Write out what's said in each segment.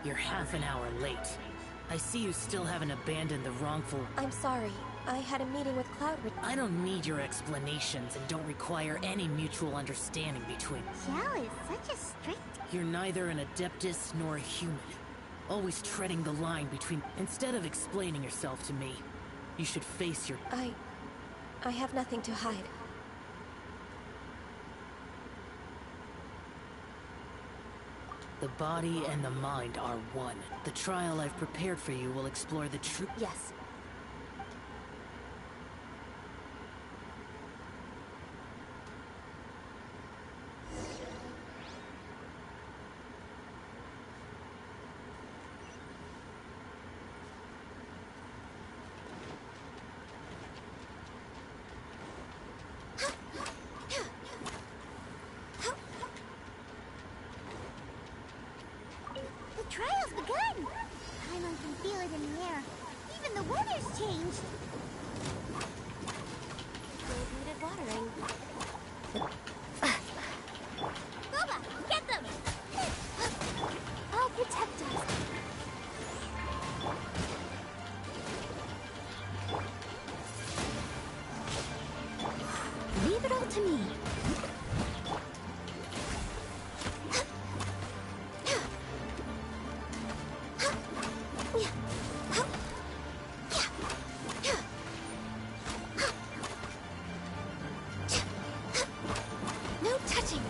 You're half an hour late. I see you still haven't abandoned the wrongful... I'm sorry. I had a meeting with Cloud... I don't need your explanations and don't require any mutual understanding between... Xiao is such a strict... You're neither an Adeptus nor a human. Always treading the line between... Instead of explaining yourself to me, you should face your... I have nothing to hide. The body and the mind are one. The trial I've prepared for you will explore the truth. Yes. The trial's begun! Paimon can feel it in the air. Even the weather's changed. They've needed watering. Boba, get them! I'll protect us. Leave it all to me. No touching.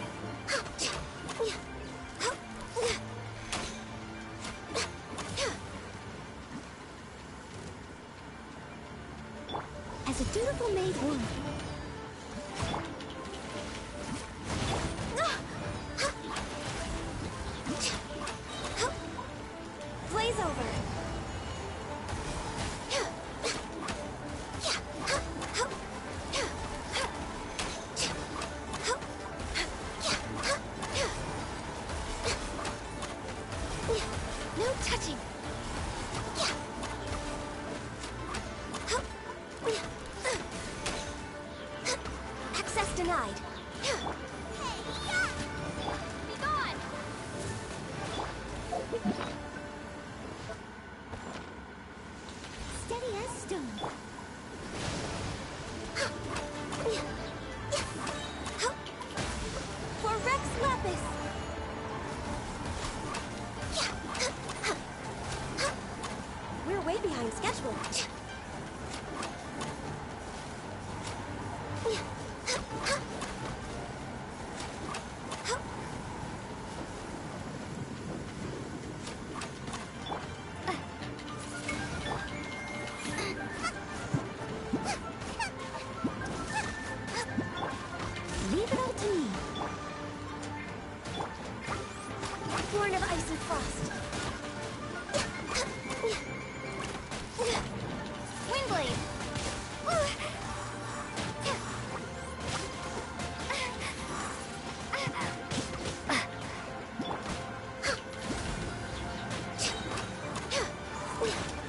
As a dutiful maid would. Blaze over. No touching. Access denied. Be gone! Steady as stone. For Rex Lapis. We're way behind schedule. Leave it all to me. Born of ice and frost. Windblade!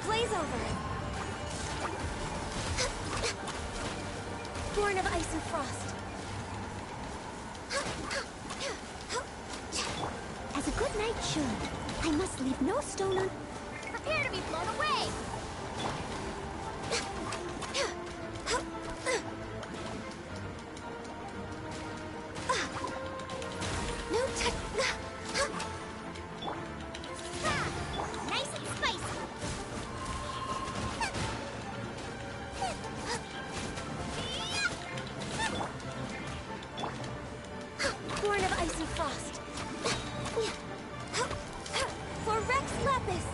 Blaze over. Born of ice and frost. As a good knight should, I must leave no stone un... Prepare to be blown away! No touch. Nice and spicy! Born of ice and frost. For Rex Lapis.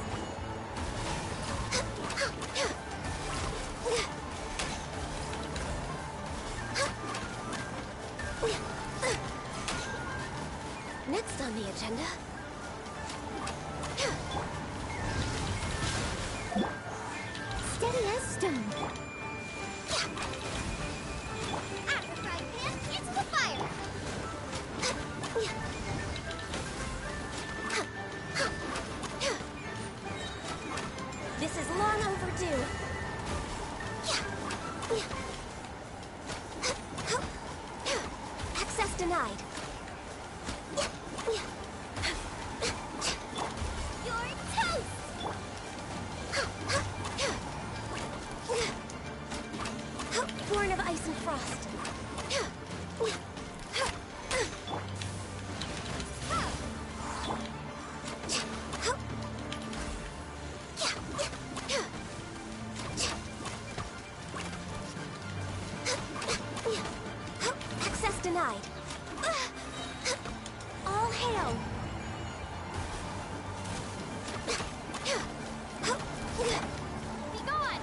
Next on the agenda. Steady as stone. At the frying pan, it's the fire! This is long overdue. Access denied. You're frost. Access denied. All hail. Be gone.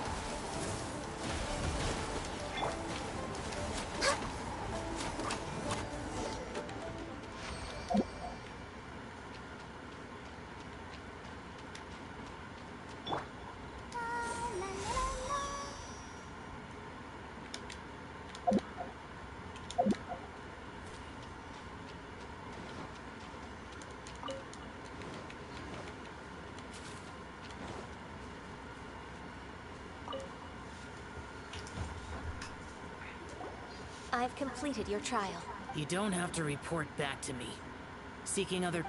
I've completed your trial. You don't have to report back to me.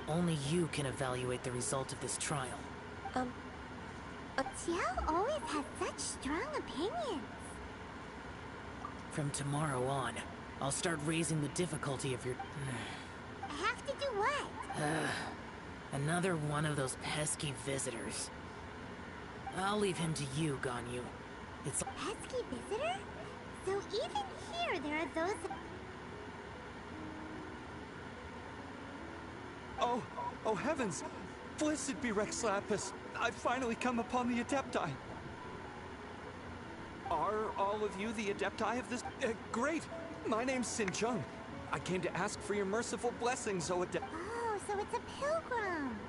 Only you can evaluate the result of this trial. Xiao always has such strong opinions. From tomorrow on, I'll start raising the difficulty of your... I have to do what? Another one of those pesky visitors. I'll leave him to you, Ganyu. It's... Pesky visitor? So even here there are those... Oh heavens! Blessed be Rex Lapis! I've finally come upon the Adepti! Are all of you the Adepti of this? Great! My name's Sin Chung. I came to ask for your merciful blessings, O Adept. Oh, so it's a pilgrim.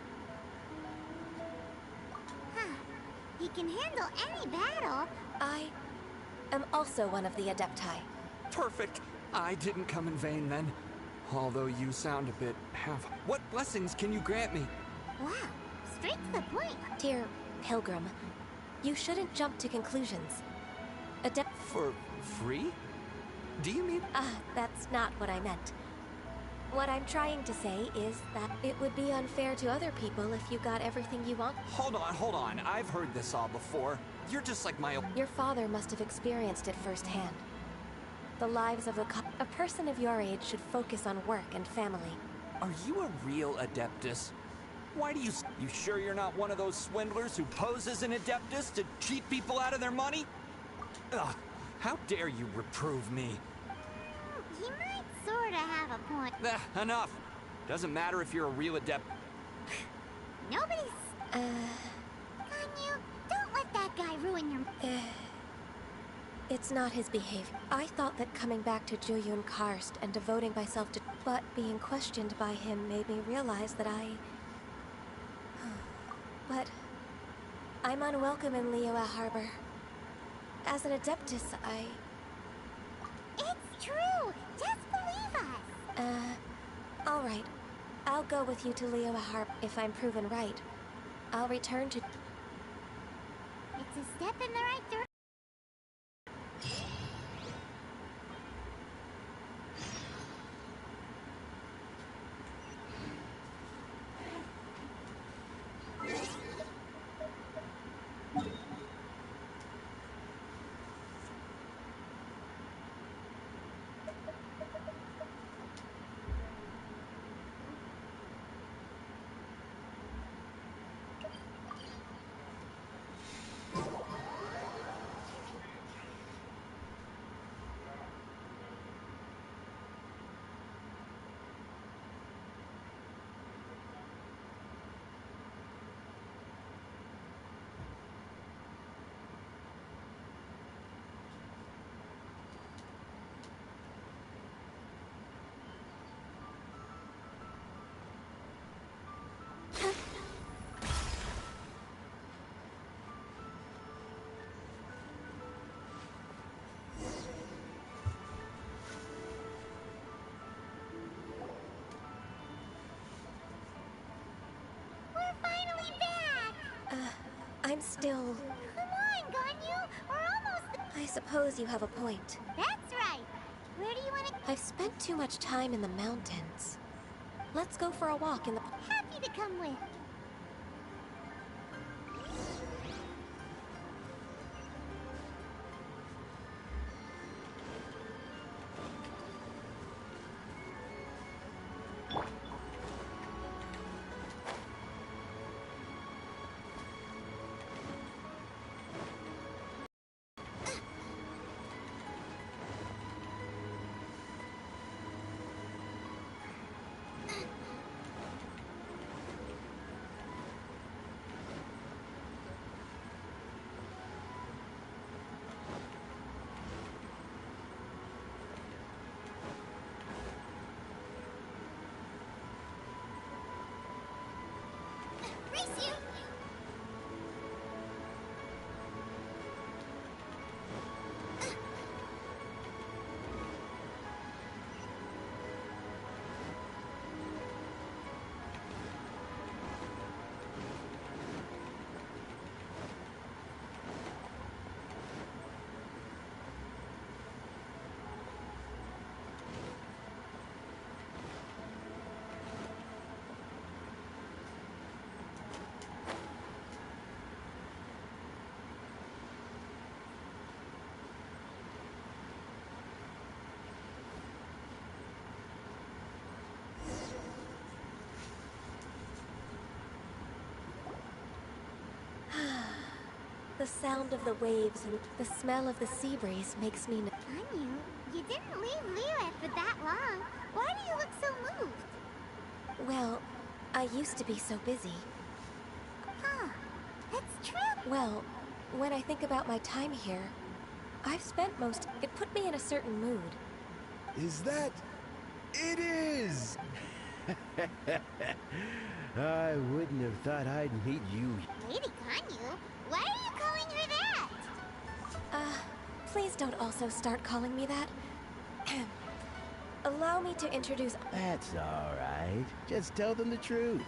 Huh. He can handle any battle. I am also one of the Adepti. Perfect! I didn't come in vain then. Although you sound a bit half... What blessings can you grant me? Wow, straight to the point. Dear Pilgrim, you shouldn't jump to conclusions. For free? Do you mean... That's not what I meant. What I'm trying to say is that it would be unfair to other people if you got everything you want. Hold on. I've heard this all before. You're just like my... Your father must have experienced it firsthand. The lives of a person of your age should focus on work and family. Are you a real Adeptus? Why do you... You sure you're not one of those swindlers who pose as an Adeptus to cheat people out of their money? Ugh, how dare you reprove me? He might sorta have a point. Enough. Doesn't matter if you're a real Adept. Nobody's... Ganyu, don't let that guy ruin your... It's not his behavior. I thought that coming back to Juyun Karst and devoting myself to... But being questioned by him made me realize that But... I'm unwelcome in Liyue Harbor. As an Adeptus, It's true! Just believe us! Alright. I'll go with you to Liyue Harbor. If I'm proven right, I'll return to... It's a step in the right direction. I'm still... Come on, Ganyu! We're almost... I suppose you have a point. That's right! Where do you want to... I've spent too much time in the mountains. Let's go for a walk in the... Happy to come with. Race you! The sound of the waves and the smell of the sea breeze makes me know. Anu, you didn't leave Liyue for that long. Why do you look so moved? Well, I used to be so busy. Huh. That's true. Well, when I think about my time here, I've spent most... It put me in a certain mood. Is that... It is! I wouldn't have thought I'd meet you. Lady Ganyu? Why are you calling her that? Please don't also start calling me that. Allow me to introduce... That's all right. Just tell them the truth.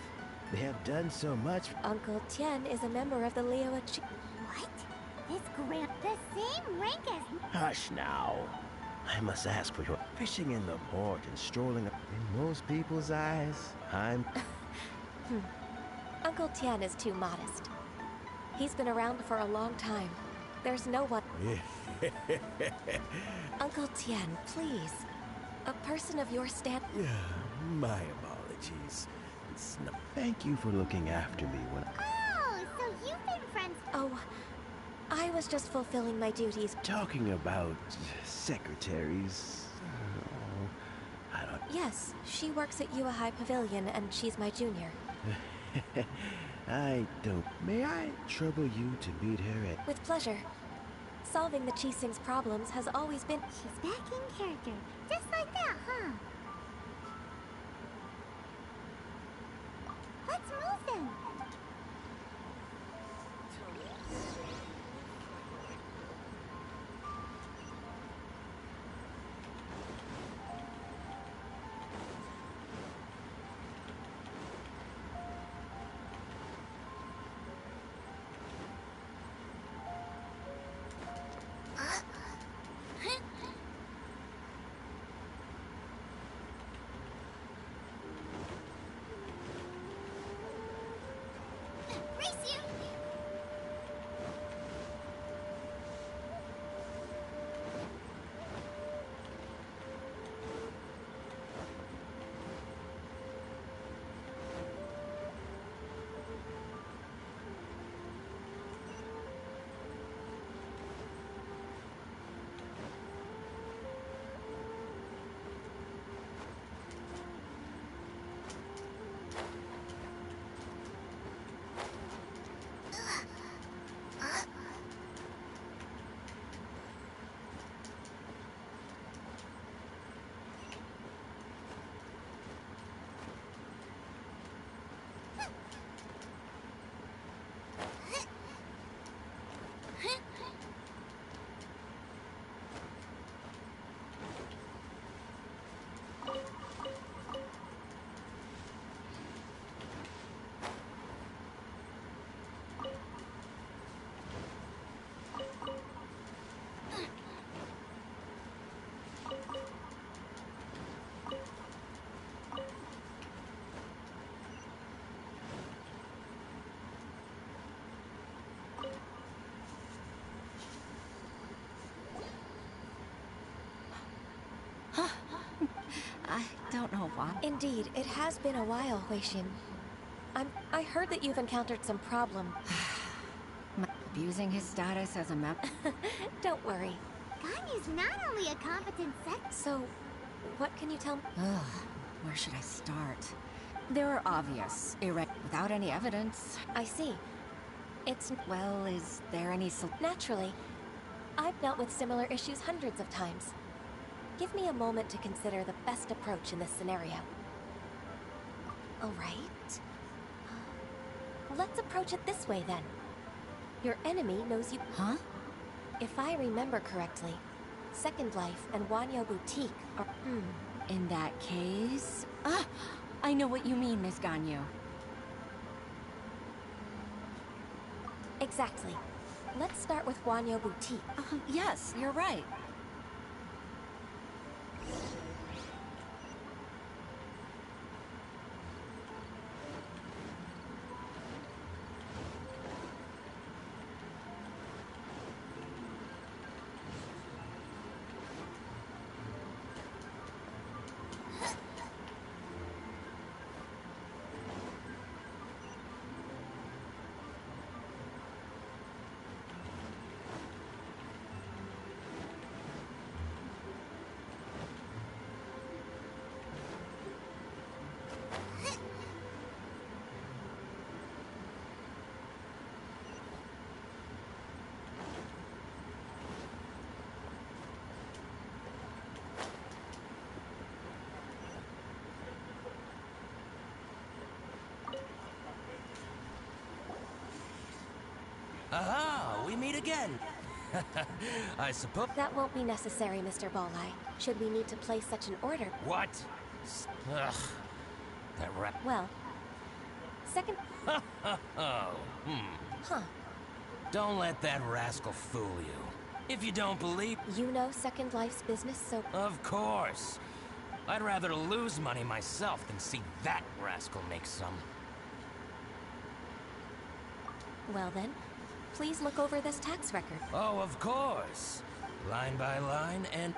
They have done so much. Uncle Tien is a member of the Liyue... What? This the same rank as... Hush now. I must ask for your fishing in the port and strolling up. In most people's eyes, I'm... Uncle Tien is too modest. He's been around for a long time. There's no one... Uncle Tien, please. A person of your stand... My apologies. It's no... Thank you for looking after me when... Oh, so you've been friends... Oh, I was just fulfilling my duties. Talking about secretaries... I don't... Yes, she works at Yua High Pavilion and she's my junior. I don't... May I trouble you to meet her at... With pleasure. Solving the Qixing's problems has always been... She's back in character. Just like that, huh? Let's move then. Race you! I don't know why. Indeed, it has been a while, Huixin. I heard that you've encountered some problem. Abusing his status as a member. Don't worry. Ganyu's not only a competent sex... So, what can you tell me? Ugh, where should I start? There are obvious, without any evidence. I see. It's... Well, is there any Naturally. I've dealt with similar issues hundreds of times. Give me a moment to consider the best approach in this scenario. All right. Let's approach it this way then. Your enemy knows you. Huh? If I remember correctly, Second Life and Wanyo Boutique are. In that case... Ah! I know what you mean, Miss Ganyu. Exactly. Let's start with Wanyo Boutique. Yes, you're right. Aha! We meet again! I suppose... That won't be necessary, Mr. Bolai. Should we need to place such an order? What? Ugh. That Well, second... Oh, Huh. Don't let that rascal fool you. If you don't believe... You know Second Life's business, so... Of course. I'd rather lose money myself than see that rascal make some. Well then, please look over this tax record. Oh, of course. Line by line and...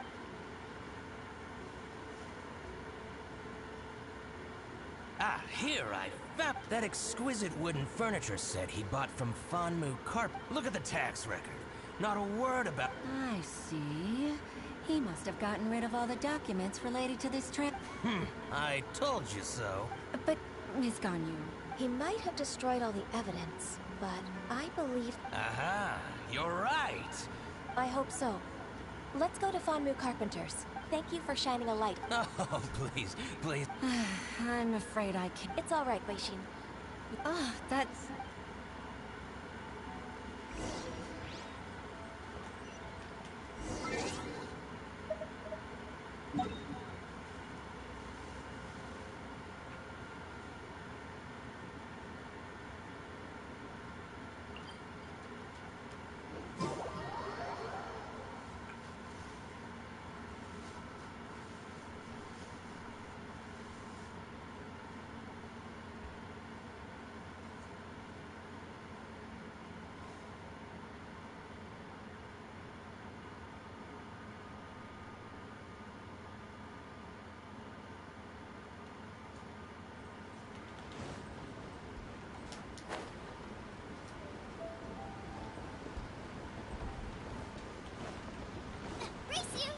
Ah, here I found that exquisite wooden furniture set he bought from Fanmu Carp. Look at the tax record. Not a word about... I see. He must have gotten rid of all the documents related to this trip. I told you so. But, Miss Ganyu... He might have destroyed all the evidence, but I believe... Aha, you're right. I hope so. Let's go to Fanmu Carpenters. Thank you for shining a light. Oh, please, please. I'm afraid I can't... It's all right, Wei-Shin. Oh, that's... Race you!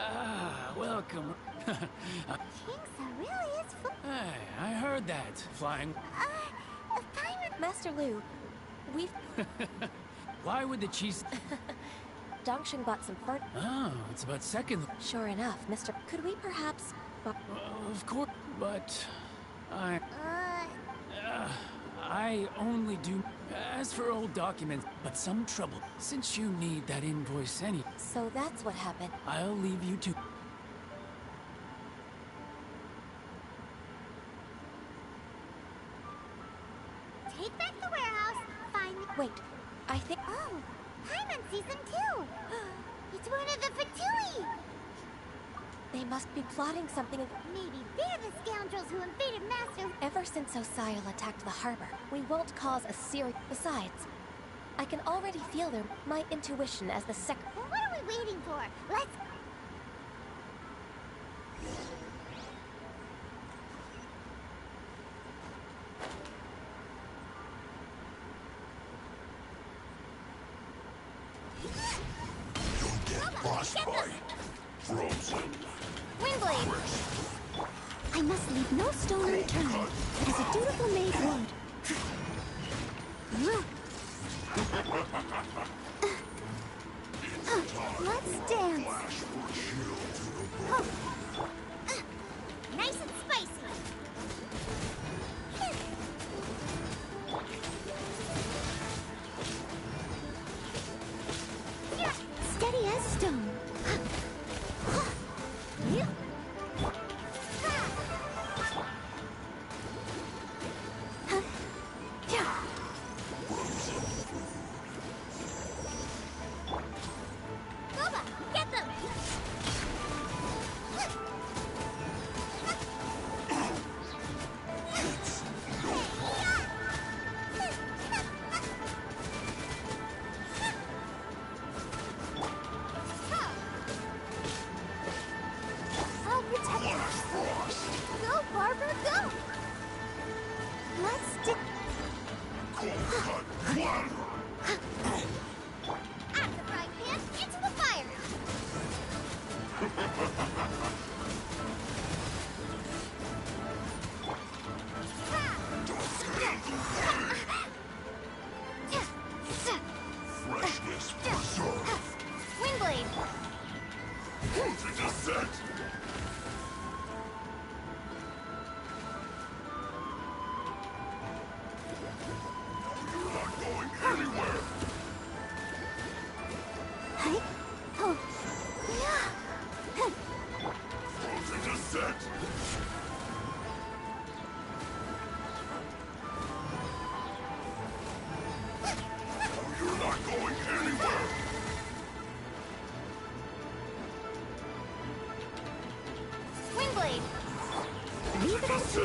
Ah, welcome. Kingsa really is fun. Hey, I heard that. Flying. Pirate. Master Lu, we've... Why would the cheese... Dongshin bought some fur... Oh, it's about second... Sure enough, Mr. Could we perhaps... Of course, but... I only do... As for old documents, but some trouble. Since you need that invoice So that's what happened. I'll leave you to... Take back the warehouse. Find. Wait, I think... Oh, Paimon sees them too. It's one of the Fatui. They must be plotting something... Maybe they're the scoundrels who invaded Master. Ever since Osial attacked the harbor, we won't cause a serious... Besides, I can already feel my intuition as the What are we waiting for? Let's... You'll get frostbite. Frozen. Windblade! I must leave no stone unturned, as a dutiful maid would. Let's dance. Nice and spicy. Steady as stone. Boba, get them! I'll protect you. Go, Barber, go! Let's stick. Out of the frying pan, into the fire! Freshness preserved. Windblade! To descent. You're not going anywhere. Hey? Oh. To descent. You're not going anywhere. Windblade! Leave it as me.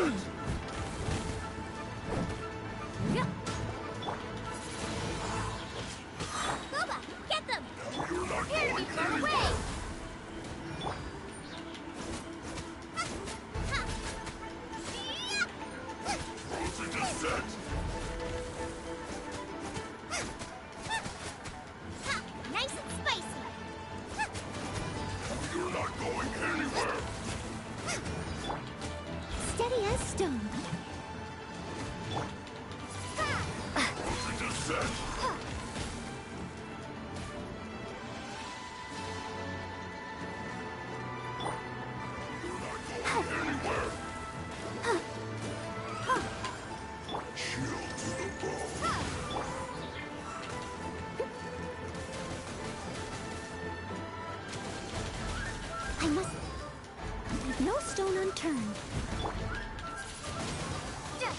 Boba, get them! You're not Prepare to be going blown anywhere. away! To descent. Nice and spicy! You're not going anywhere. Steady as stone. To descent. You're not going anywhere. Chill to the bone. I must leave no stone unturned. You're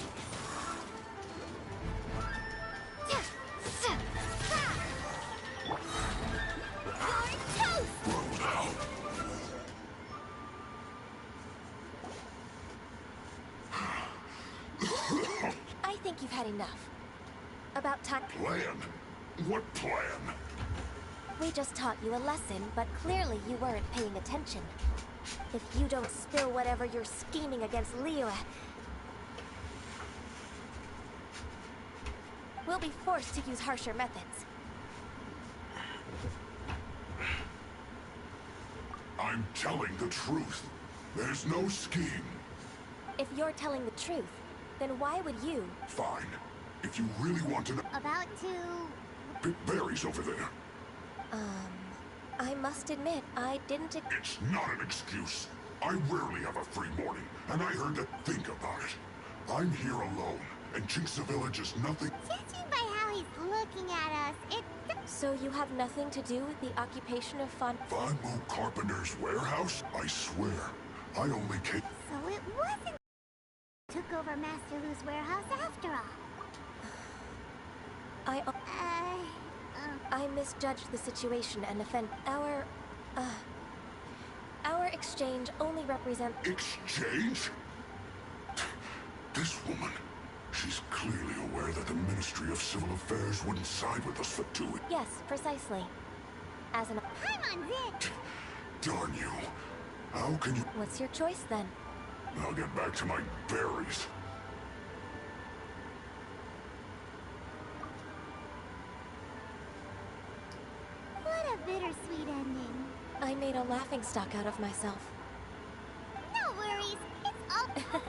toast! Rolled out. I think you've had enough. About time. Plan? What plan? We just taught you a lesson, but clearly you weren't paying attention. If you don't spill whatever you're scheming against Liyue, we'll be forced to use harsher methods. I'm telling the truth. There's no scheme. If you're telling the truth, then why would you? Fine. If you really want to know, About to... it berries over there. I must admit, I didn't. It's not an excuse. I rarely have a free morning, and I heard to think about it. I'm here alone, and Jinx the Village is nothing. Judging by how he's looking at us, it... So you have nothing to do with the occupation of Von Moo Carpenter's warehouse? I swear, I only came. So it wasn't... Took over Master Lu's warehouse after all. I misjudged the situation and offend our exchange only represents. Exchange? This woman, she's clearly clearly aware that the Ministry of Civil Affairs wouldn't side with us for 2 weeks. Yes, precisely. As an... I'm on it! Darn you. How can you... What's your choice, then? I'll get back to my berries. What a bittersweet ending. I made a laughingstock out of myself. No worries, it's all...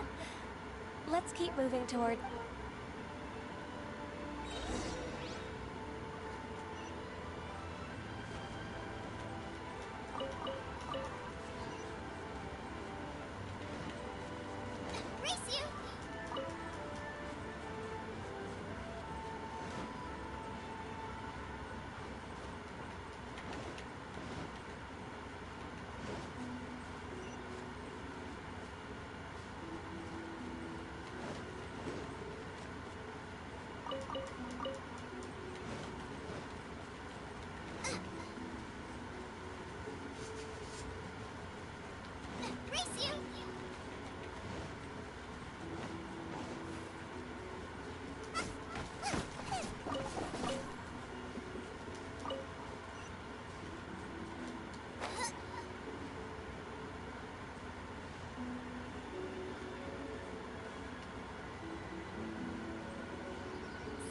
Let's keep moving toward... Race you! Race you!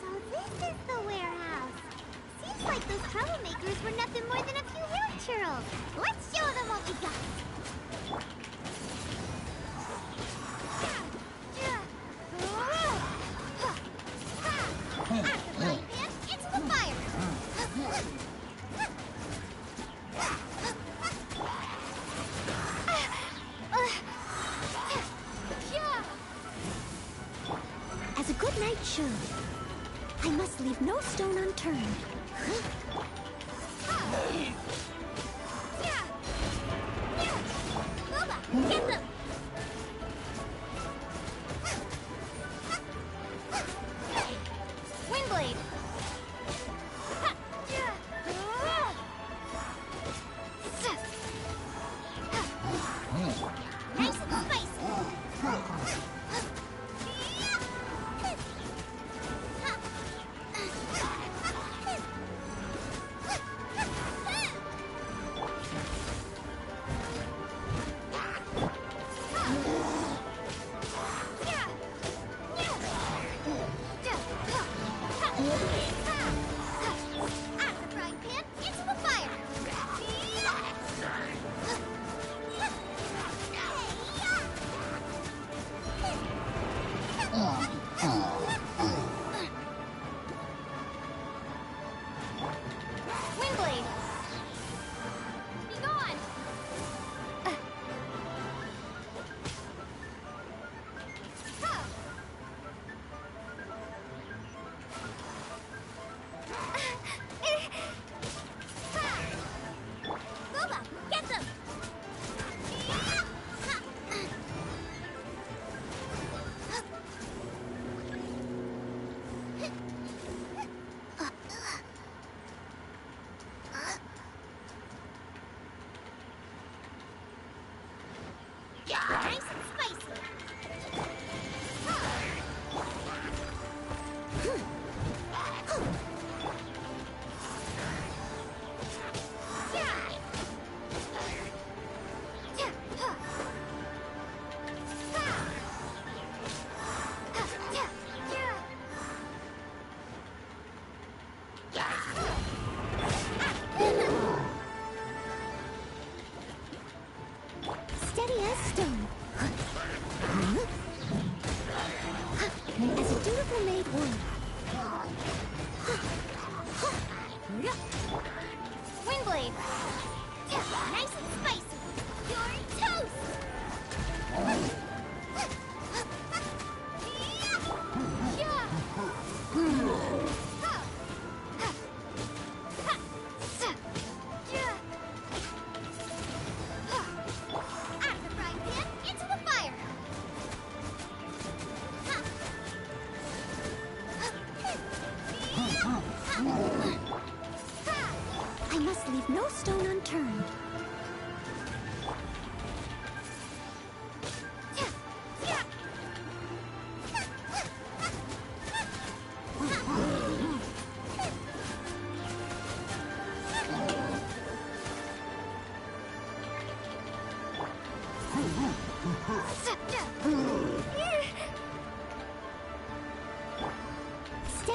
So this is the warehouse. Seems like those troublemakers were nothing more than a few hill churls. Let's show them what we got. After frying pan, into the fire. As a good knight should, I must leave no stone unturned. Boba, get them! Windblade! Nice and spicy! After frying pan, into the fire! Windblade! Be gone! Boba, get them! Nice and spicy! Steady as stone. As a dutiful maid would. Windblade! Nice and spicy! You're toast! After frying pan, into the fire! I must leave no stone unturned.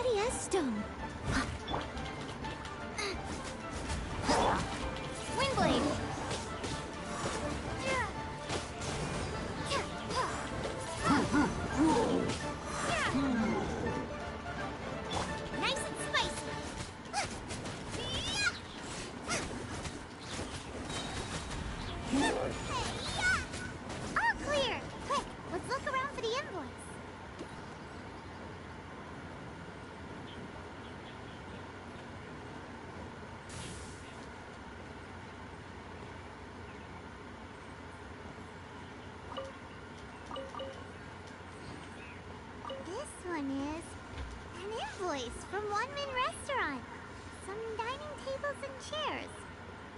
steady as stone. Windblade! Nice and spicy! All clear! Quick, let's look around for the invoice. This one is an invoice from One Min Restaurant. Some dining tables and chairs.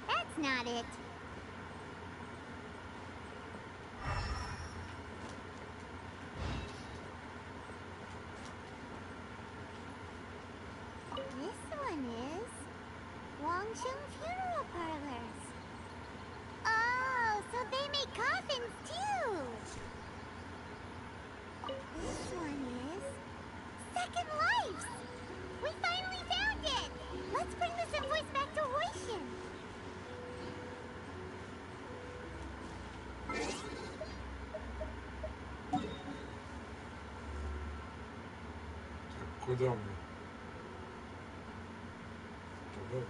That's not it. This one is Wangsheng Funeral Parlors. Oh, so they make coffins too. This one is Second Lives. We finally found it. Let's bring this invoice back to Hoishin. Куда мы? Туда, да?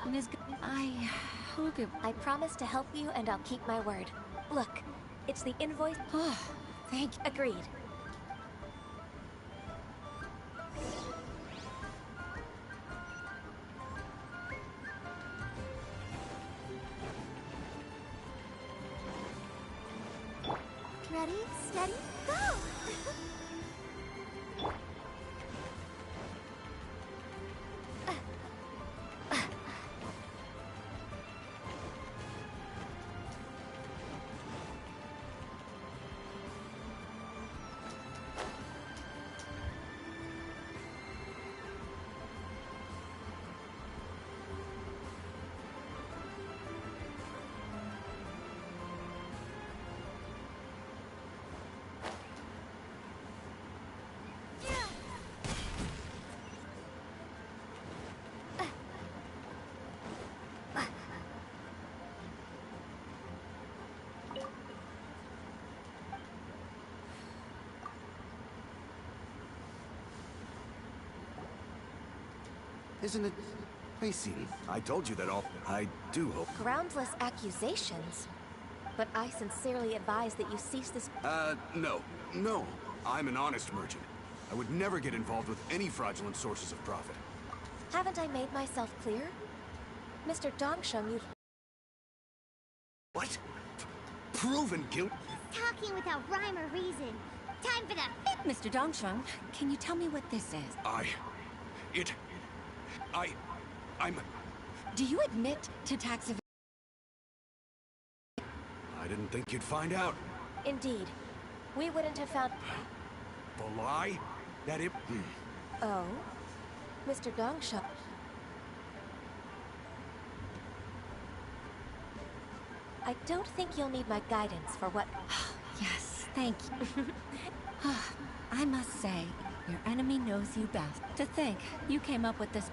Ms. I hope it... I promise to help you, and I'll keep my word. Look, it's the invoice. Oh, thank you. Agreed. Ready, steady, go! Isn't it pacey? I told you that all. I do hope. Groundless accusations. But I sincerely advise that you cease this. No. No. I'm an honest merchant. I would never get involved with any fraudulent sources of profit. Haven't I made myself clear? Mr. Dongsheng, you've... What? Proven guilt? Talking without rhyme or reason. Time for the Mr. Dongsheng, can you tell me what this is? I'm... Do you admit to tax evasion? I didn't think you'd find out. Indeed. We wouldn't have found... The lie? That it... Oh? Mr. Dongsheng... I don't think you'll need my guidance for what... Yes, thank you. I must say, your enemy knows you best. To think, you came up with this...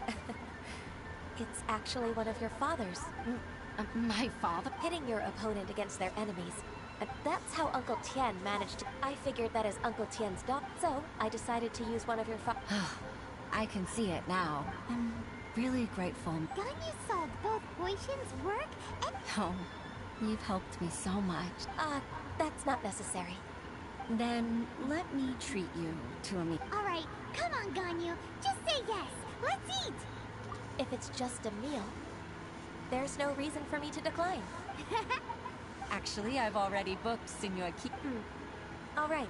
It's actually one of your father's. My father? Pitting your opponent against their enemies. And that's how Uncle Tien managed to. I figured that as Uncle Tien's daughter, so I decided to use one of your I can see it now. I'm really grateful. Ganyu solved both Huishin's work and... Oh, you've helped me so much. That's not necessary. Then let me treat you to a meal. Alright, come on, Ganyu. Just say yes. Let's eat! If it's just a meal, there's no reason for me to decline. Actually, I've already booked Senor Ki. All right.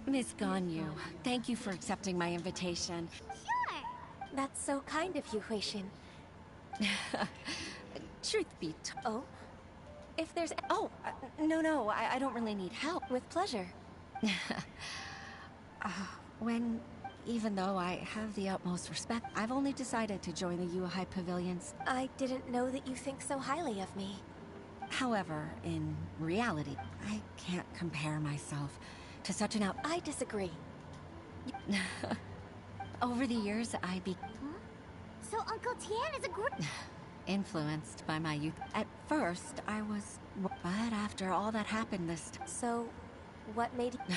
Miss Ganyu, thank you for accepting my invitation. Sure! That's so kind of you, Huishin. Truth be told. Oh? If there's... Oh, no, I don't really need help. With pleasure. Even though I have the utmost respect, I've only decided to join the Yuhai Pavilions. I didn't know that you think so highly of me. However, in reality, I can't compare myself to such an I disagree. Over the years, So Uncle Tien is a great... influenced by my youth. At first, I was... But after all that happened this time... So, what made you...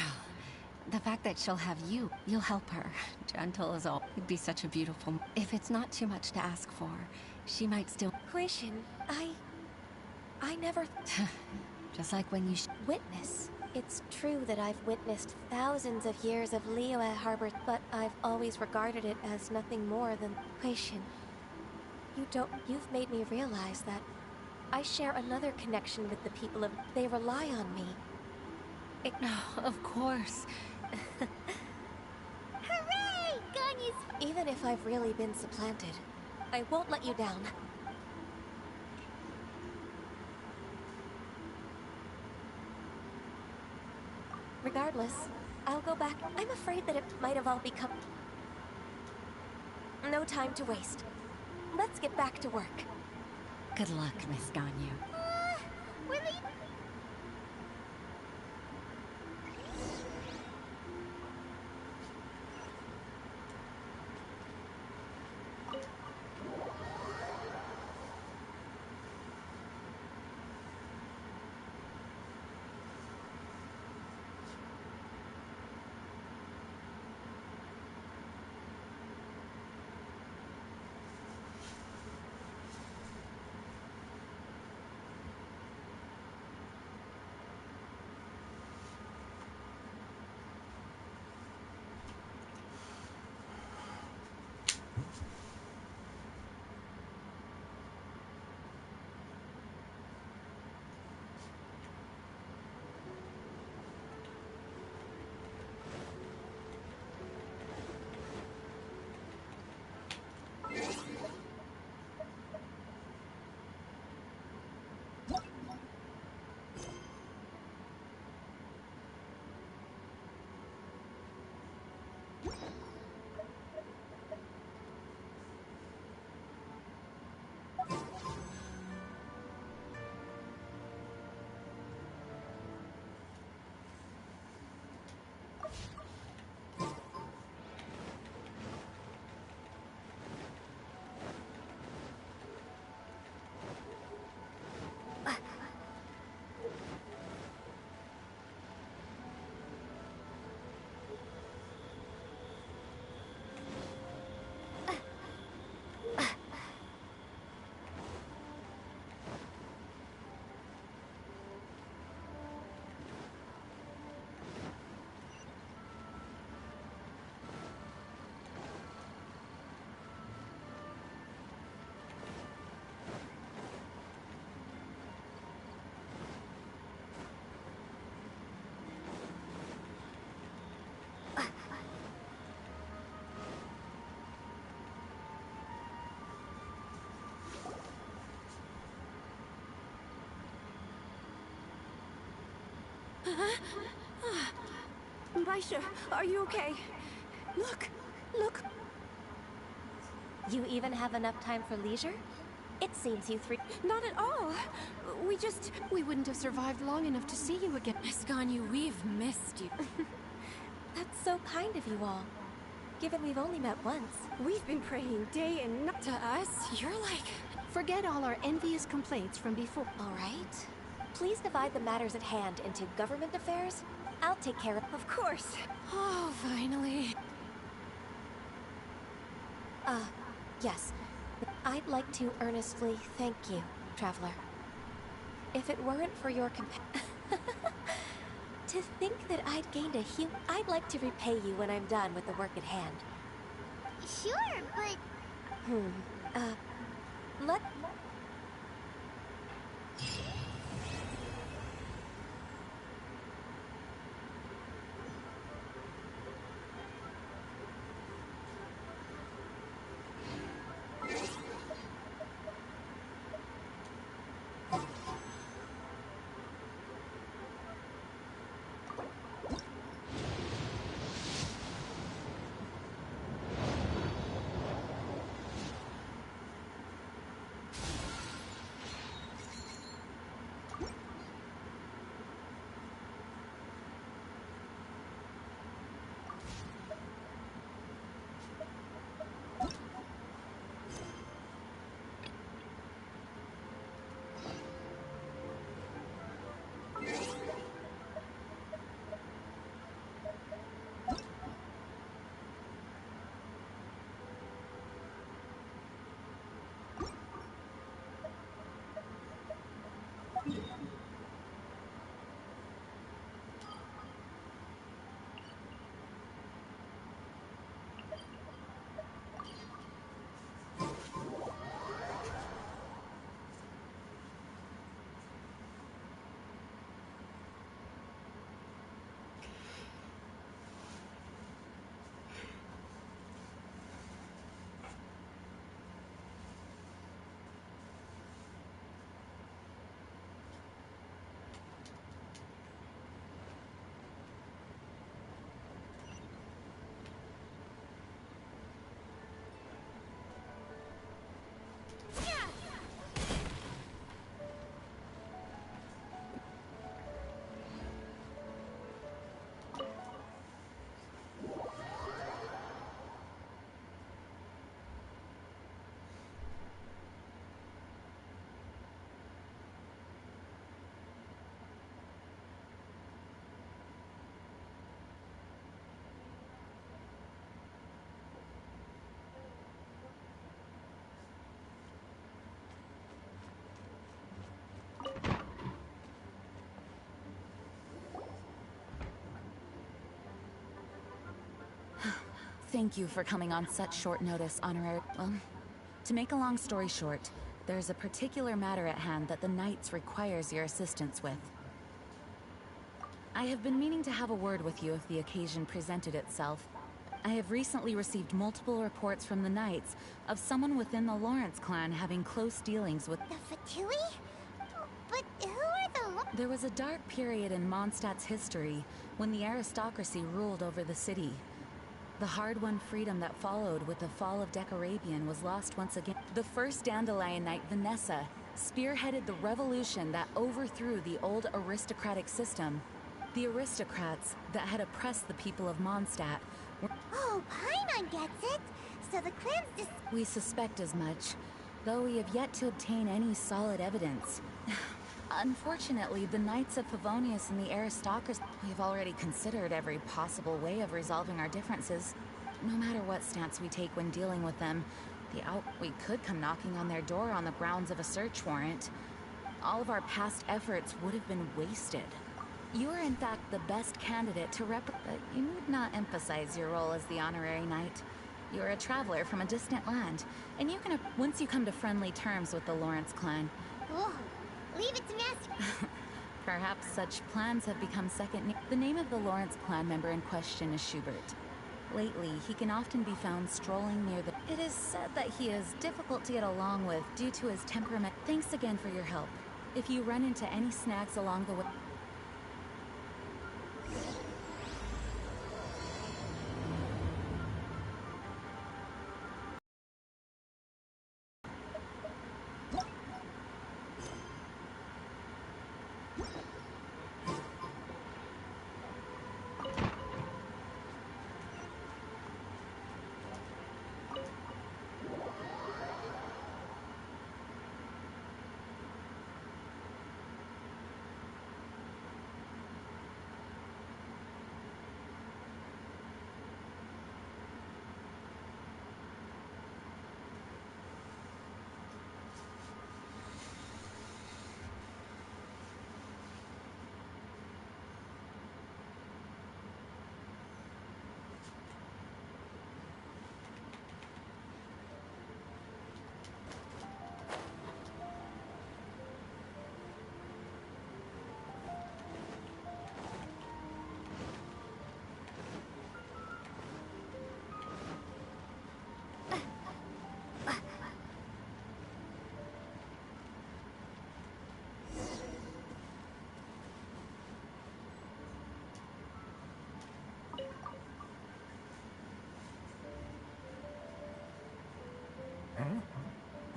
The fact that she'll have you, you'll help her. Gentle as all. It'd be such a beautiful... If it's not too much to ask for, she might still... Huishin, I never... Just like when you... Witness. It's true that I've witnessed thousands of years of Liyue Harbor, but I've always regarded it as nothing more than... Huishin, you've made me realize that I share another connection with the people of... They rely on me. Of course. Hooray! Ganyu's... Even if I've really been supplanted, I won't let you down. Regardless, I'll go back. I'm afraid that it might have all become... No time to waste. Let's get back to work. Good luck, Miss Ganyu. We're leaving... Baisha, are you okay? Look! Look! You even have enough time for leisure? It seems you three... Not at all! We wouldn't have survived long enough to see you again. Ascanio, we've missed you. That's so kind of you all. Given we've only met once. We've been praying day and night. To us, you're like... Forget all our envious complaints from before. All right. Please divide the matters at hand into government affairs. I'll take care of... Of course. Oh, finally. Yes. I'd like to earnestly thank you, Traveler. If it weren't for your To think that I'd gained a I'd like to repay you when I'm done with the work at hand. Sure, but... Let... Thank you for coming on such short notice, Honorary. Well, to make a long story short, there's a particular matter at hand that the Knights requires your assistance with. I have been meaning to have a word with you if the occasion presented itself. I have recently received multiple reports from the Knights of someone within the Lawrence clan having close dealings with... The Fatui? But who are the... There was a dark period in Mondstadt's history when the aristocracy ruled over the city. The hard-won freedom that followed with the fall of Decorabian was lost once again. The first Dandelion Knight, Vanessa, spearheaded the revolution that overthrew the old aristocratic system. The aristocrats that had oppressed the people of Mondstadt were... Oh, Paimon gets it! So the clan's just... We suspect as much, though we have yet to obtain any solid evidence. Unfortunately, the Knights of Favonius and the aristocracy... We have already considered every possible way of resolving our differences. No matter what stance we take when dealing with them, we could come knocking on their door on the grounds of a search warrant. All of our past efforts would have been wasted. You are in fact the best candidate to but you need not emphasize your role as the honorary knight. You are a traveler from a distant land, and you can... Once you come to friendly terms with the Lawrence clan... Whoa. Leave it to Master... Perhaps such plans have become second... The name of the Lawrence clan member in question is Schubert. Lately, he can often be found strolling near the... It is said that he is difficult to get along with due to his temperament. Thanks again for your help. If you run into any snags along the way...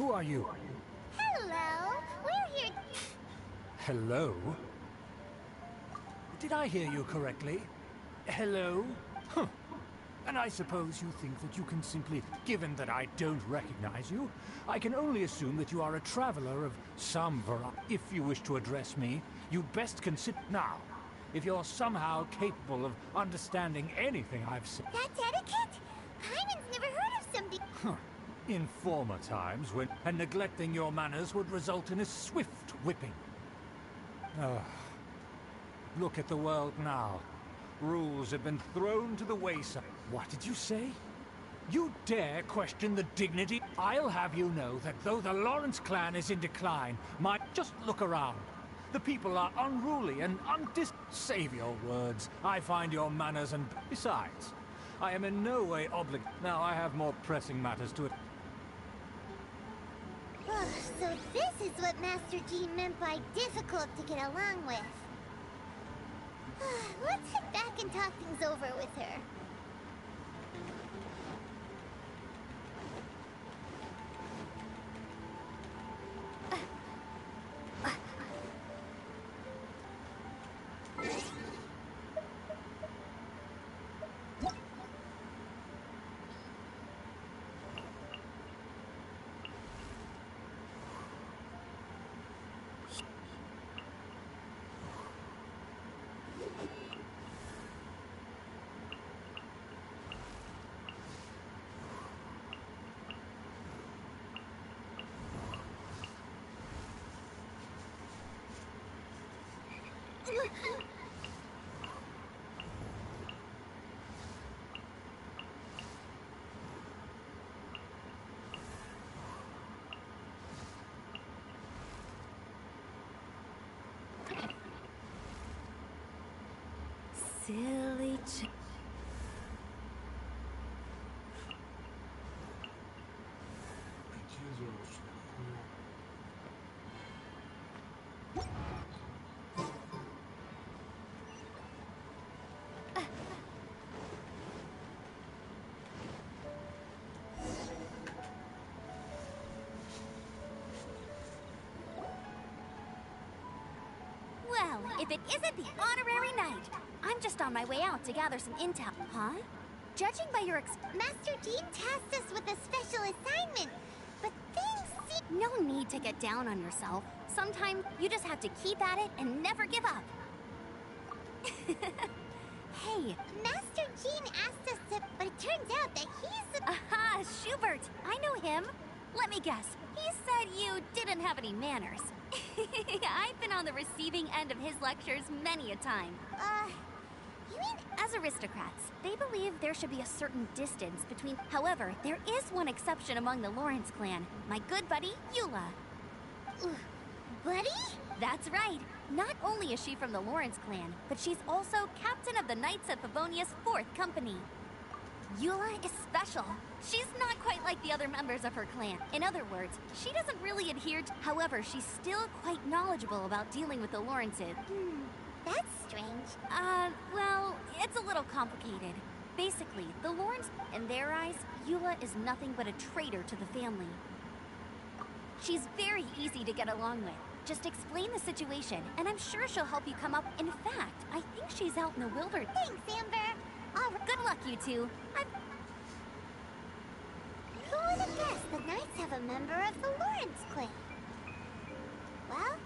Who are you? Hello, we're here. Hello? Did I hear you correctly? Hello? Huh. And I suppose you think that you can simply, given that I don't recognize you, I can only assume that you are a traveler of some variety. If you wish to address me, you'd best consider now. If you're somehow capable of understanding anything I've said. That's etiquette? Paimon's never heard of something. Huh. In former times, when and neglecting your manners would result in a swift whipping. Look at the world now. Rules have been thrown to the wayside. What did you say? You dare question the dignity? I'll have you know that though the Lawrence clan is in decline, just look around. The people are unruly and Save your words. I find your manners and... Besides, I am in no way obligated. Now I have more pressing matters to it. So this is what Master Jean meant by difficult to get along with. Let's head back and talk things over with her. Silly Well, if it isn't the honorary knight, I'm just on my way out to gather some intel. Huh? Judging by your Master Jean tasked us with a special assignment, but things seem... No need to get down on yourself. Sometimes you just have to keep at it and never give up. Hey. Master Jean asked us to... But it turns out that he's... Aha, Schubert! I know him. Let me guess. He said you didn't have any manners. I've been on the receiving end of his lectures many a time. You mean... As aristocrats, they believe there should be a certain distance between... However, there is one exception among the Lawrence clan. My good buddy, Eula. Buddy? That's right. Not only is she from the Lawrence clan, but she's also captain of the Knights of Favonia's 4th company. Eula is special. She's not quite like the other members of her clan. In other words, she doesn't really adhere to... However, she's still quite knowledgeable about dealing with the Lawrences. That's strange. Well, it's a little complicated. Basically, the Lawrence... In their eyes, Eula is nothing but a traitor to the family. She's very easy to get along with. Just explain the situation, and I'm sure she'll help you come up. In fact, I think she's out in the wilderness. Thanks, Amber. Good luck, you two. Who would have guessed the Knights have a member of the Lawrence clan? Well...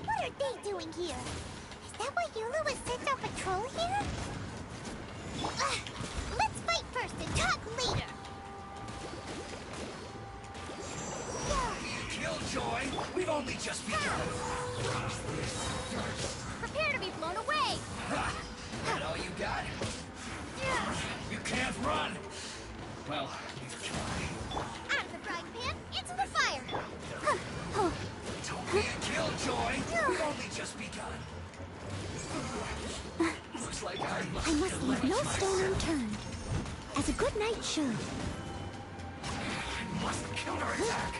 What are they doing here? Is that why Eula was sent on patrol here? Let's fight first and talk later! Kill Joy! We've only just begun! Prepare to be blown away! Ha! That all you got? You can't run! Well, you try. Out of the frying pan, into the fire! Don't be a killjoy! We've only just begun. Looks like I must leave no stone unturned, as a good knight should. I must counterattack!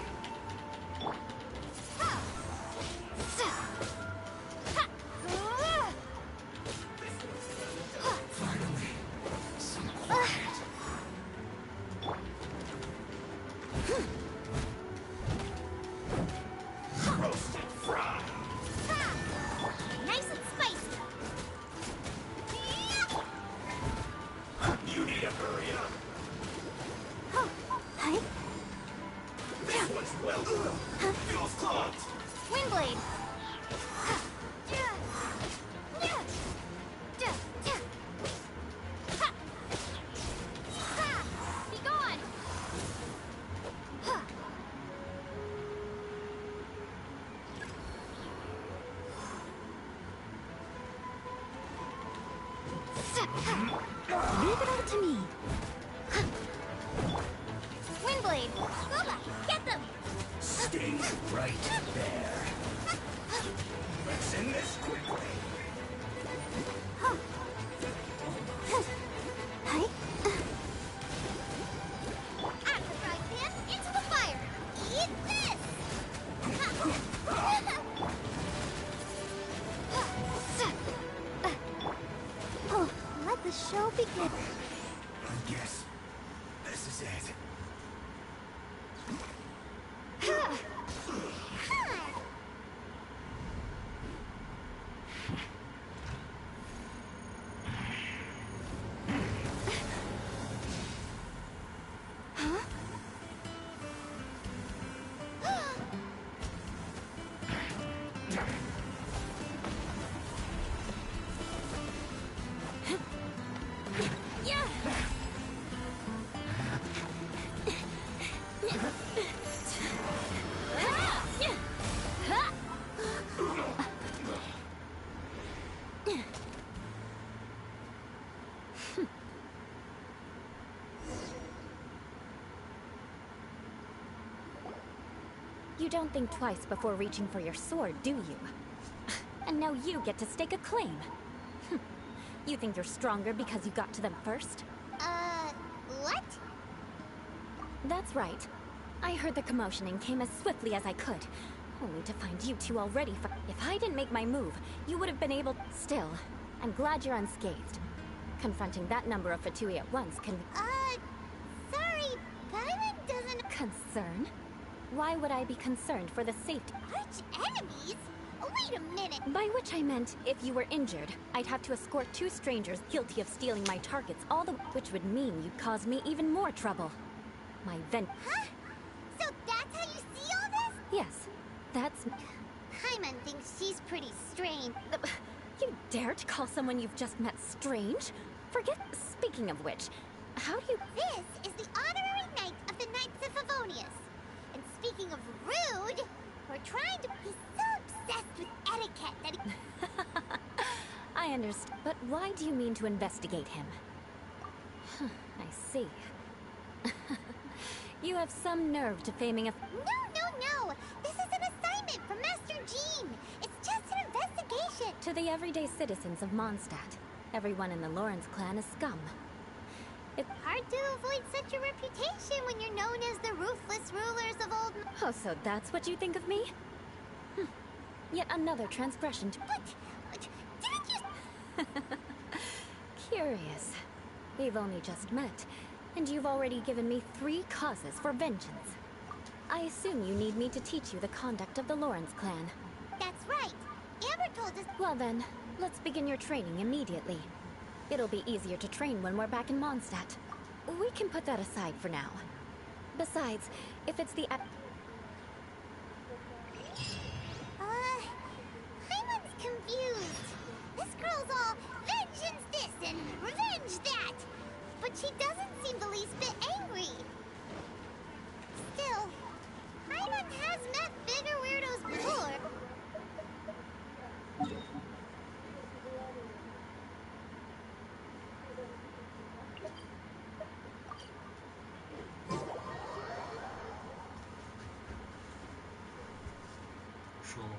Finally, some quiet. Roasted fry! Nice and spicy. You need to hurry up. Hi. This one's well done. Feels clogged. Windblade. Be gone. Leave it all to me. Windblade. Scuba, get them. Stay right there. Let's end this quickly. Hi. Out of the frying pan, into the fire. Eat this. Oh, let the show begin. I guess this is it. You don't think twice before reaching for your sword, do you? And now you get to stake a claim. You think you're stronger because you got to them first? What? That's right. I heard the commotion and came as swiftly as I could. Only to find you two already If I didn't make my move, you would have been able... Still, I'm glad you're unscathed. Confronting that number of Fatui at once can... Sorry, Paimon doesn't... Concern? Why would I be concerned for the safety? Arch enemies? Wait a minute. By which I meant, if you were injured, I'd have to escort two strangers guilty of stealing my targets which would mean you'd cause me even more trouble. My Huh? So that's how you see all this? Yes, that's... Paimon thinks she's pretty strange. You dare to call someone you've just met strange? Speaking of which, how do you... This is the honorary knight of the Knights of Favonius. And speaking of rude, we're trying to... He's so obsessed with etiquette that he... I understand. But why do you mean to investigate him? I see. You have some nerve to faming a... No! This is an assignment from Master Jean. It's just an investigation. To the everyday citizens of Mondstadt, everyone in the Lawrence clan is scum. It's hard to avoid such a reputation when you're known as the ruthless rulers of old... Oh, so that's what you think of me? Yet another transgression to... But didn't you... Curious. We've only just met, and you've already given me 3 causes for vengeance. I assume you need me to teach you the conduct of the Lawrence clan. That's right. Amber told us... Well then, let's begin your training immediately. It'll be easier to train when we're back in Mondstadt. We can put that aside for now. Besides, if it's the... Paimon's confused. This girl's all vengeance this and revenge that. But she doesn't seem the least bit angry. Still, Paimon has met bigger crucial.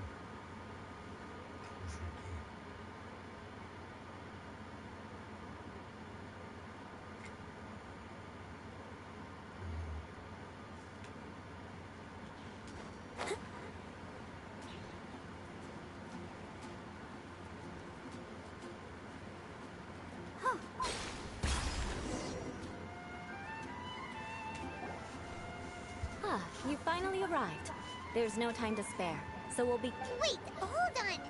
Ah, you finally arrived. There's no time to spare, so we'll be... Wait, hold on.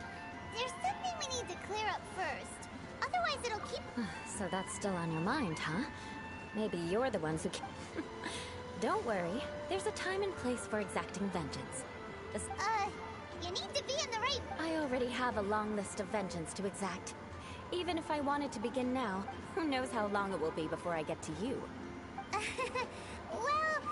There's something we need to clear up first. Otherwise it'll keep... So that's still on your mind, huh? Maybe you're the ones who... Don't worry. There's a time and place for exacting vengeance. You need to be in the right... I already have a long list of vengeance to exact. Even if I wanted to begin now, who knows how long it will be before I get to you. Well,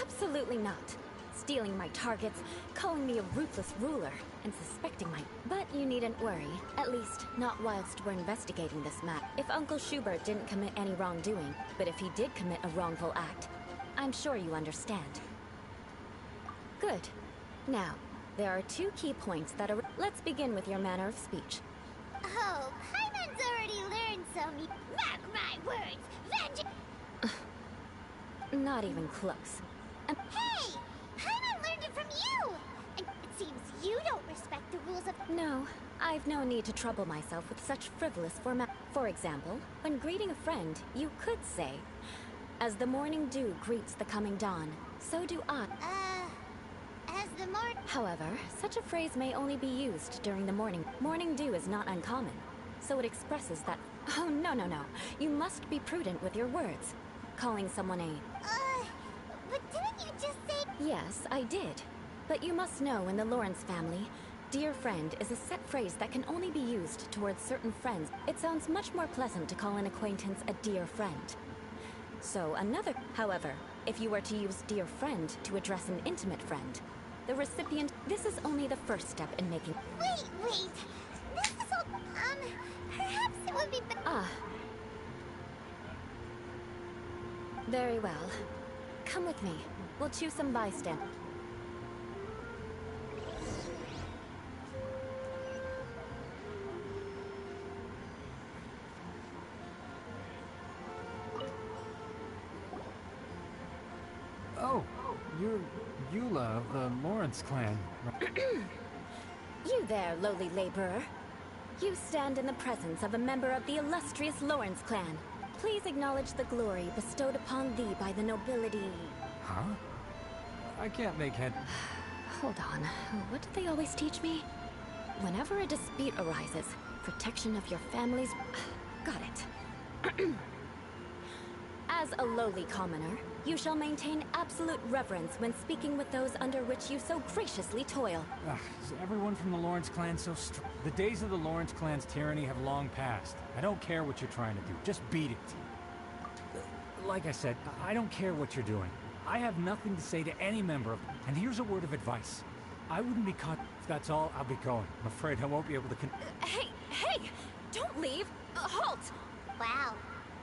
Absolutely not. Stealing my targets, calling me a ruthless ruler, and suspecting my... But you needn't worry. At least, not whilst we're investigating this matter. If Uncle Schubert didn't commit any wrongdoing, but if he did commit a wrongful act, I'm sure you understand. Good. Now, there are 2 key points that are... Let's begin with your manner of speech. Oh, Paimon's already learned some... Mark my words! Vengeance! Not even close. Hey! Paimon learned it from you! And it seems you don't respect the rules of... No, I've no need to trouble myself with such frivolous format. For example, when greeting a friend, you could say, "As the morning dew greets the coming dawn, so do I." As the morning... However, such a phrase may only be used during the morning. Morning dew is not uncommon, so it expresses that... Oh, no. You must be prudent with your words. Calling someone a... But didn't you just say... Yes, I did. But you must know in the Lawrence family, dear friend is a set phrase that can only be used towards certain friends. It sounds much more pleasant to call an acquaintance a dear friend. So another... However, if you were to use dear friend to address an intimate friend, the recipient... This is only the first step in making... Wait! This is all... Perhaps it would be... Very well. Come with me. We'll choose some bystand. Oh, you're Eula of the Lawrence clan. You there, lowly laborer. You stand in the presence of a member of the illustrious Lawrence clan. Please acknowledge the glory bestowed upon thee by the nobility. Huh? I can't make head... Hold on. What did they always teach me? Whenever a dispute arises, protection of your family's... Got it. As a lowly commoner, you shall maintain absolute reverence when speaking with those under which you so graciously toil. Is everyone from the Lawrence clan so The days of the Lawrence clan's tyranny have long passed. I don't care what you're trying to do. Just beat it. Like I said, I don't care what you're doing. I have nothing to say to any member of... And here's a word of advice. I wouldn't be caught... If that's all, I'll be going. I'm afraid I won't be able to... Hey! Don't leave! Halt! Wow.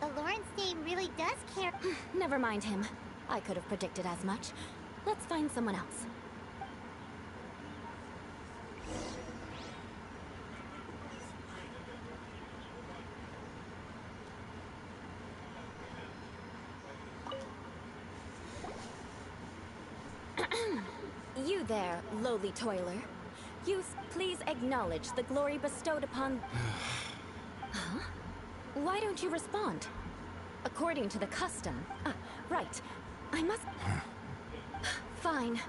The Lawrence name really does care. Never mind him. I could have predicted as much. Let's find someone else. You there, lowly toiler. Please acknowledge the glory bestowed upon... Huh? Why don't you respond? According to the custom... right. I must... Fine.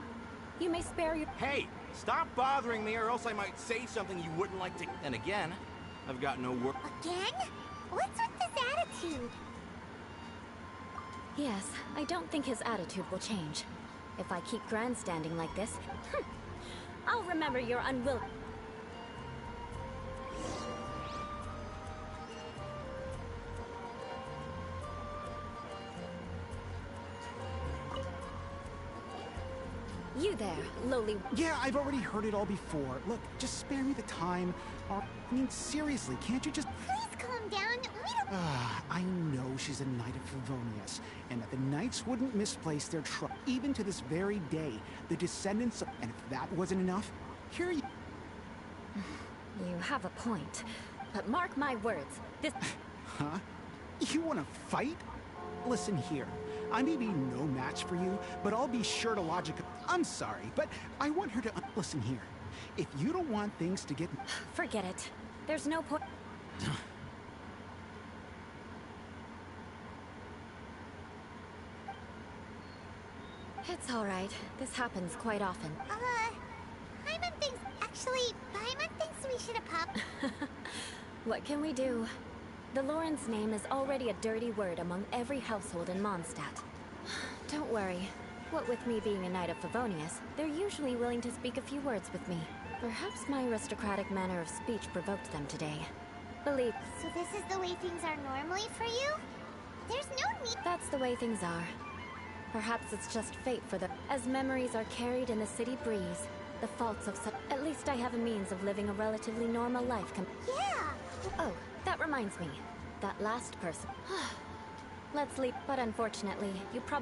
You may spare your... Hey! Stop bothering me or else I might say something you wouldn't like to... And again, I've got no work... Again? What's with this attitude? Yes, I don't think his attitude will change. If I keep grandstanding like this... I'll remember your unwilling... You there, lowly... Yeah, I've already heard it all before. Look, just spare me the time. Or, I mean, seriously, can't you just... Please calm down. We don't... I know she's a Knight of Favonius, and that the Knights wouldn't misplace their trust. Even to this very day, the descendants of... And if that wasn't enough, here you... You have a point. But mark my words, this... Huh? You want to fight? Listen here. I may be no match for you, but I'll be sure to logic... I'm sorry, but I want her to... Listen here. If you don't want things to get... Forget it. There's no point... It's alright. This happens quite often. Paimon thinks... Actually, Paimon thinks we should have popped... What can we do? The Lauren's name is already a dirty word among every household in Mondstadt. Don't worry. What with me being a Knight of Favonius, they're usually willing to speak a few words with me. Perhaps my aristocratic manner of speech provoked them today. Believe... So this is the way things are normally for you? There's no need... That's the way things are. Perhaps it's just fate for the... As memories are carried in the city breeze, the faults of such... At least I have a means of living a relatively normal life Yeah! Oh, that reminds me. That last person... Let's leave, but unfortunately, you No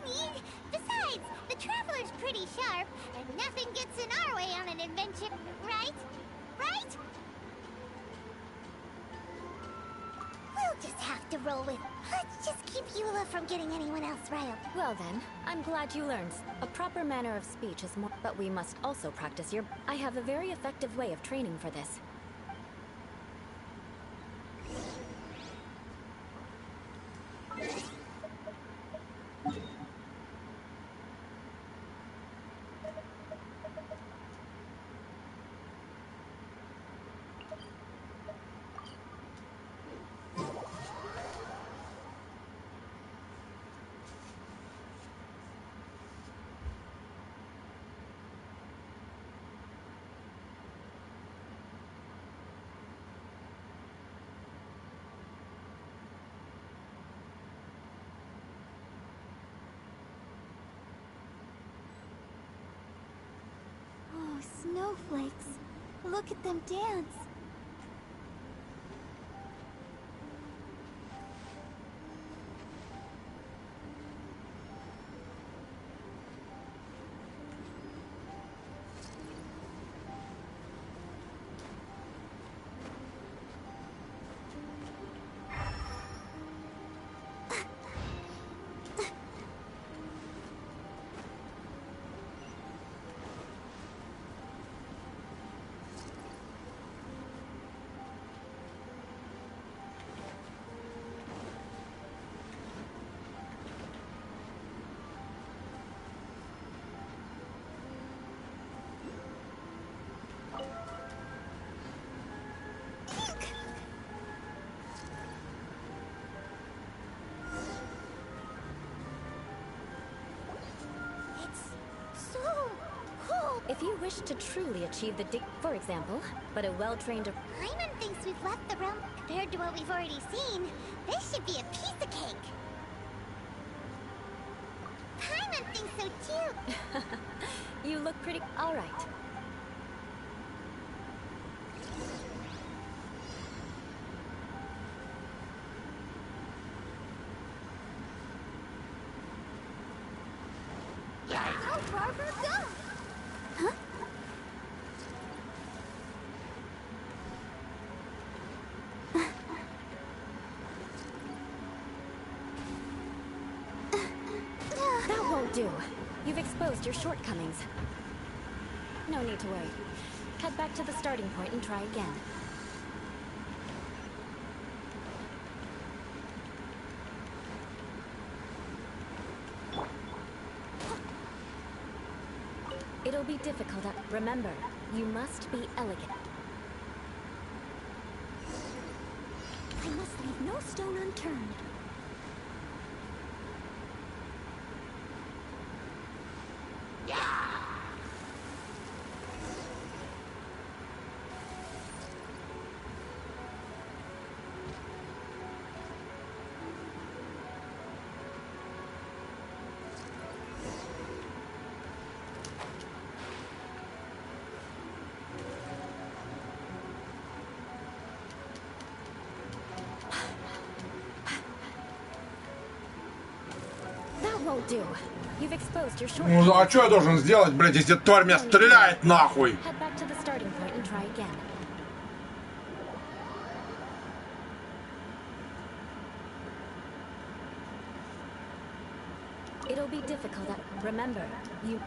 need! Besides, the Traveler's pretty sharp, and nothing gets in our way on an adventure, right? Right? We'll just have to roll with... Let's just keep Eula from getting anyone else riled. Well then, I'm glad you learned. A proper manner of speech is more... But we must also practice your... I have a very effective way of training for this. Oh, snowflakes. Look at them dance. If you wish to truly achieve the for example, but a well-trained... Paimon thinks we've left the realm. Compared to what we've already seen, this should be a piece of cake. Paimon thinks so too. You look pretty... All right. Go, Barbara, go! Huh? That won't do. You've exposed your shortcomings. No need to worry. Head back to the starting point and try again. It'll be difficult. Remember, you must be elegant. I must leave no stone unturned. Won't do. You've exposed your short. Ну, а что я должен сделать, блядь, если тварь меня стреляет нахуй? Head back to the starting point and try again. It'll be difficult. Remember, you...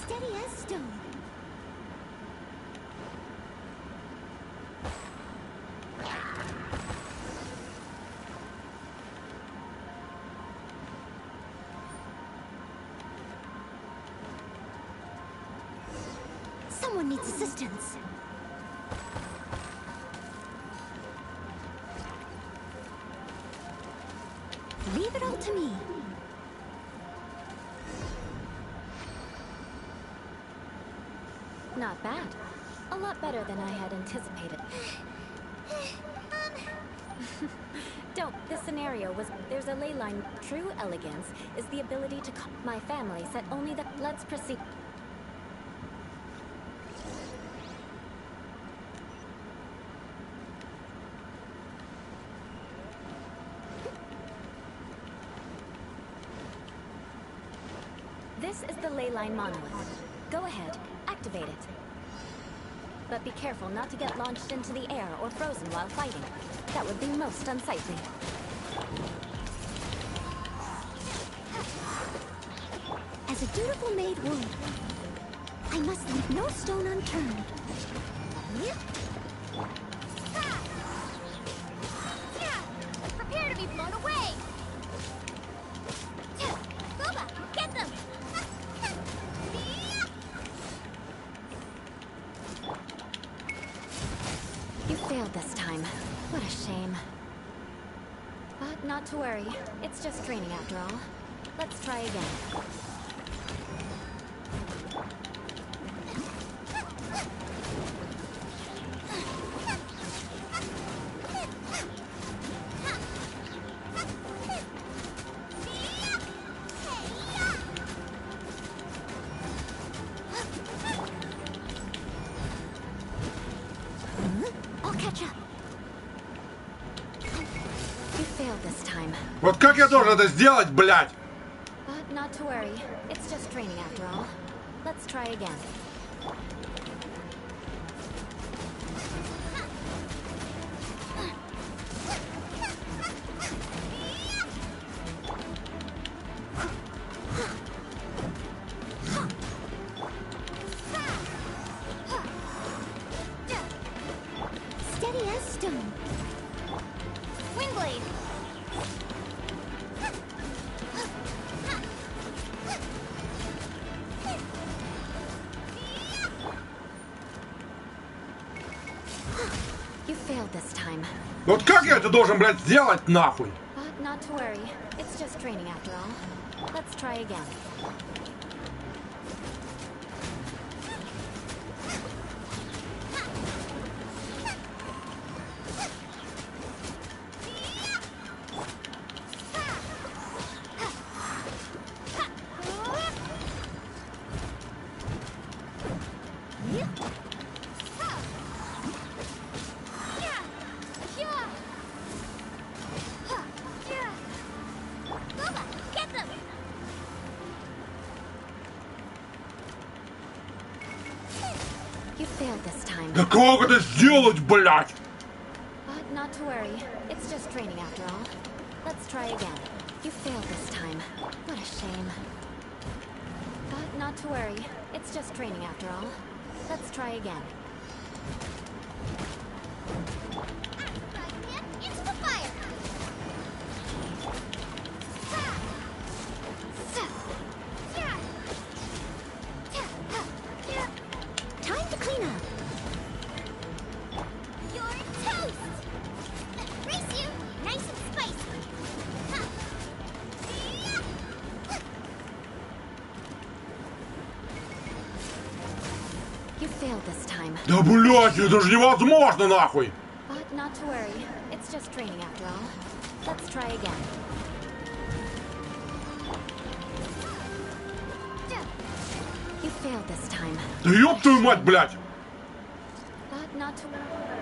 Steady as stone. Someone needs assistance. Leave it all to me. Not bad. A lot better than I had anticipated. Don't. This scenario was... There's a ley line. True elegance is the ability to... My family said only that... Let's proceed. This is the ley line monolith. Go ahead, activate it. But be careful not to get launched into the air or frozen while fighting. That would be most unsightly. As a dutiful maid would, I must leave no stone unturned. Prepare to be blown away! Boba, get them! You failed this time. What a shame. But not to worry. It's just training after all. Let's try again. Вот как я должен это сделать, блядь? But not to worry. It's just training after all. Let's try again. Steady as stone. Windblade! You failed this time. Вот как я это должен, блядь, сделать нахуй? But not to worry. It's just training after all. Let's try again. You failed this time. Да как это сделать, блядь? But not to worry. It's just training after all. Let's try again. You failed this time. What a shame. But not to worry. It's just training after all. Let's try again. Into the fire! Time to clean up. You're toast! Race you! Nice and spicy! You failed this time. Да, блядь, это же невозможно, нахуй! But not to worry. It's just training after all. Let's try again. You failed this time. Да ёб твою мать, блядь! But not to worry.